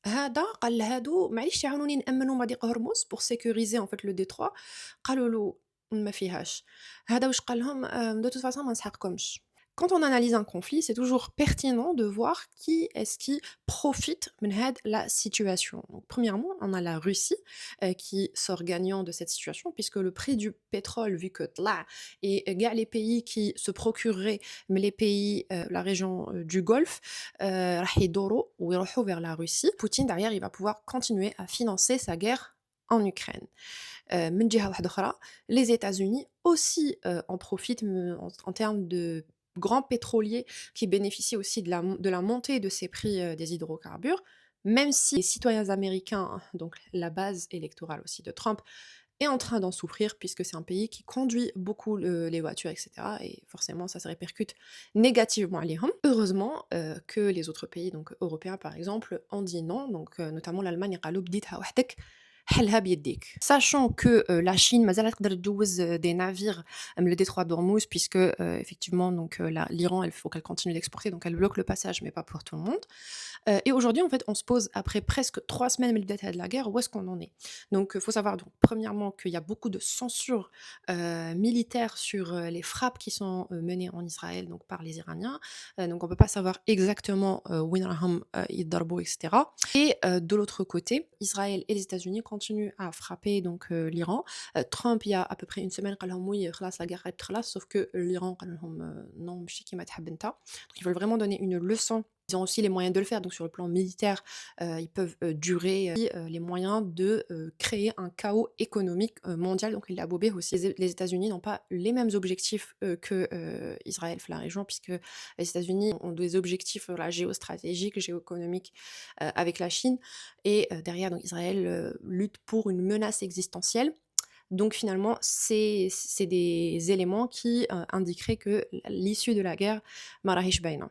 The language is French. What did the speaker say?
هذا قال لهادو معليش يعاونوني نأمّنوا مضيق هرمز pour sécuriser en fait le détroit. قالوا له: «ما فيهاش». هذا واش قال لهم: de toute façon ما نسحقكمش». Quand on analyse un conflit, c'est toujours pertinent de voir qui est-ce qui profite من هاد la situation. Donc premièrement, on a la Russie, qui sort gagnant de cette situation puisque le prix du pétrole vu que طلع et كاع les pays qui se procureraient mais les pays, la région, du Golfe, راح يدوروا ويروحوا vers la Russie. Poutine derrière, il va pouvoir continuer à financer sa guerre en Ukraine. من جهة واحدة أخرى, les États-Unis aussi, en profitent en termes de grands pétroliers qui bénéficient aussi de la montée de ces prix, des hydrocarbures, même si les citoyens américains, donc la base électorale aussi de Trump, est en train d'en souffrir puisque c'est un pays qui conduit beaucoup les voitures, etc. Et forcément, ça se répercute négativement à l'Iran. Heureusement que les autres pays, donc européens par exemple, ont dit non, donc notamment l'Allemagne, قالوا بديتها وحدك حلها بيديك. Sachant que la Chine مازال تقدر تجوز des navires le détroit d'Ormuz puisque effectivement donc l'Iran, il faut qu'elle continue d'exporter, donc elle bloque le passage, mais pas pour tout le monde. Et aujourd'hui, en fait, on se pose après presque 3 semaines من البداية de la guerre, où est-ce qu'on en est? Donc, il faut savoir donc premièrement qu'il y a beaucoup de censure, militaire sur, les frappes qui sont, menées en Israël donc par les Iraniens. Donc on peut pas savoir exactement, وين راهم يضربوا et cetera. Et de l'autre côté, Israël et les États-Unis continuent à frapper donc l'Iran. Trump il y a à peu près une semaine قال لهم oui خلاص la guerre تخلص, sauf que l'Iran قال لهم non ماشي كيما تحب أنت. Donc ils veulent vraiment donner une leçon. Ils ont aussi les moyens de le faire, donc sur le plan militaire, ils peuvent, durer, les moyens de, créer un chaos économique, mondial, donc il a bobé aussi. Les États-Unis n'ont pas les mêmes objectifs, que, Israël la région, puisque les États-Unis ont des objectifs, voilà, géostratégiques, géoéconomiques, avec la Chine et derrière donc Israël, lutte pour une menace existentielle. Donc finalement, c'est des éléments qui, indiqueraient que l'issue de la guerre ما راهيش باينة.